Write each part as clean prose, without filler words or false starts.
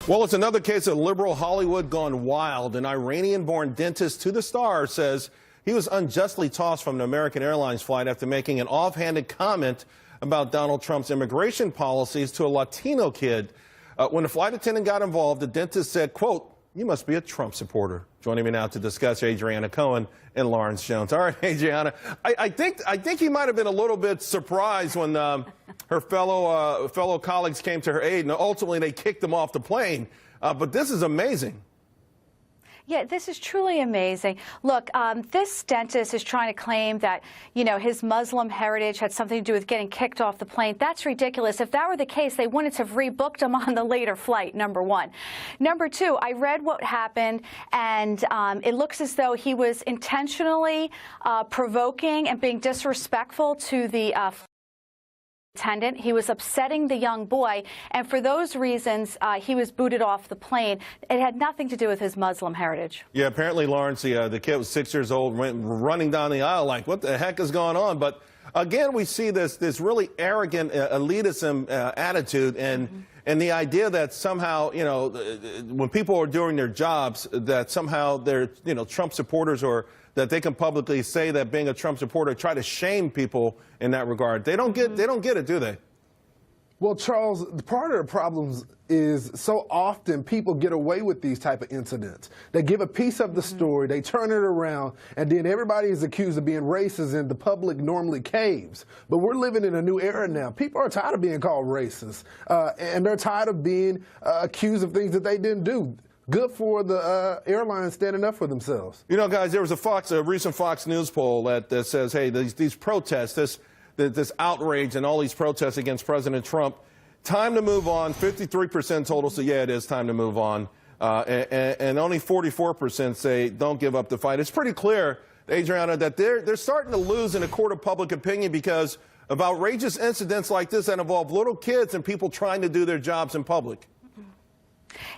Well, it's another case of liberal Hollywood gone wild. An Iranian-born dentist to the Star says he was unjustly tossed from an American Airlines flight after making an offhanded comment about Donald Trump's immigration policies to a Latino kid. When the flight attendant got involved, the dentist said, quote, "You must be a Trump supporter." Joining me now to discuss, Adriana Cohen and Lawrence Jones. All right, Adriana, I think he might have been a little bit surprised when her fellow colleagues came to her aid, and ultimately they kicked him off the plane. But this is amazing. Yeah, this is truly amazing. Look, this dentist is trying to claim that, his Muslim heritage had something to do with getting kicked off the plane. That's ridiculous. If that were the case, they wouldn't have rebooked him on the later flight, number one. Number two, I read what happened, and it looks as though he was intentionally provoking and being disrespectful to the attendant. He was upsetting the young boy, and for those reasons, he was booted off the plane. It had nothing to do with his Muslim heritage. Yeah, apparently, Lawrence, the kid was 6 years old, went running down the aisle like, what the heck is going on? But again, we see this really arrogant elitism attitude, and the idea that somehow, when people are doing their jobs, that somehow they're, Trump supporters, or that they can publicly say that being a Trump supporter, try to shame people in that regard. They don't get it, do they? Well, Charles, part of the problems is so often people get away with these type of incidents. They give a piece of the story, they turn it around, and then everybody is accused of being racist, and the public normally caves. But we're living in a new era now. People are tired of being called racist, and they're tired of being accused of things that they didn't do. Good for the airlines standing up for themselves. Guys, there was a recent Fox News poll that says, hey, these protests, this outrage and all these protests against President Trump, time to move on. 53% told us that, yeah, it is time to move on. And only 44% say don't give up the fight. It's pretty clear, Adriana, that they're starting to lose in a court of public opinion because of outrageous incidents like this that involve little kids and people trying to do their jobs in public.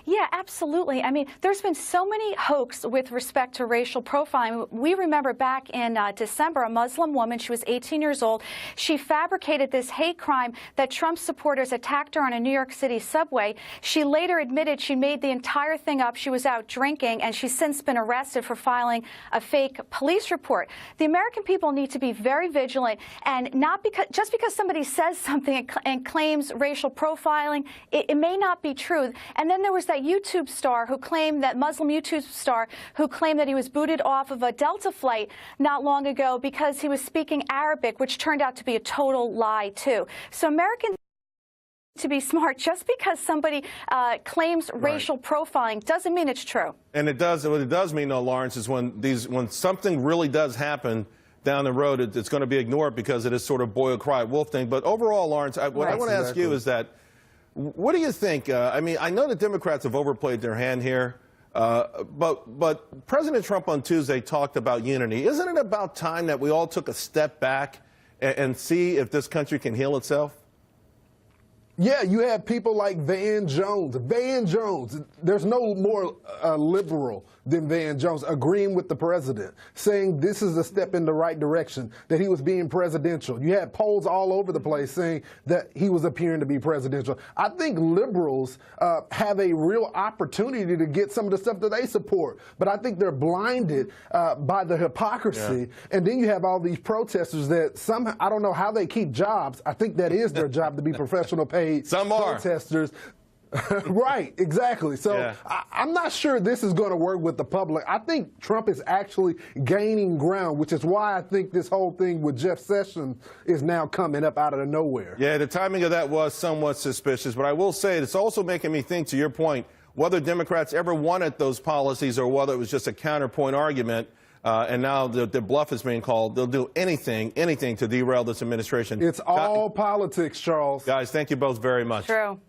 Yeah, absolutely. I mean, there's been so many hoax with respect to racial profiling. We remember back in December, a Muslim woman, she was 18 years old. She fabricated this hate crime that Trump supporters attacked her on a New York City subway. She later admitted she made the entire thing up. She was out drinking, and she's since been arrested for filing a fake police report. The American people need to be very vigilant, and not just because somebody says something and claims racial profiling, it may not be true. And then there was that YouTube star who claimed that Muslim YouTube star who claimed that he was booted off of a Delta flight not long ago because he was speaking Arabic, which turned out to be a total lie, too. So Americans to be smart. Just because somebody claims racial profiling doesn't mean it's true. And what it does mean, though, Lawrence, is when something really does happen down the road, it's going to be ignored because it is sort of boy cry wolf thing. But overall, Lawrence, what I want to ask you is that, what do you think? I mean, I know the Democrats have overplayed their hand here, but President Trump on Tuesday talked about unity. Isn't it about time that we all took a step back and see if this country can heal itself? Yeah, you have people like Van Jones. Van Jones, there's no more liberal than Van Jones agreeing with the president, saying this is a step in the right direction, that he was being presidential. You had polls all over the place saying that he was appearing to be presidential. I think liberals have a real opportunity to get some of the stuff that they support, but I think they're blinded by the hypocrisy. Yeah. And then you have all these protesters that somehow, I don't know how they keep jobs. I think that is their job, to be professional paid some are protesters. Right, exactly. So yeah. I'm not sure this is going to work with the public. I think Trump is actually gaining ground, which is why I think this whole thing with Jeff Sessions is now coming up out of nowhere. Yeah, the timing of that was somewhat suspicious, but I will say it's also making me think, to your point, whether Democrats ever wanted those policies or whether it was just a counterpoint argument. And now the bluff is being called. They'll do anything to derail this administration. It's all politics, Charles. Guys, thank you both very much. True.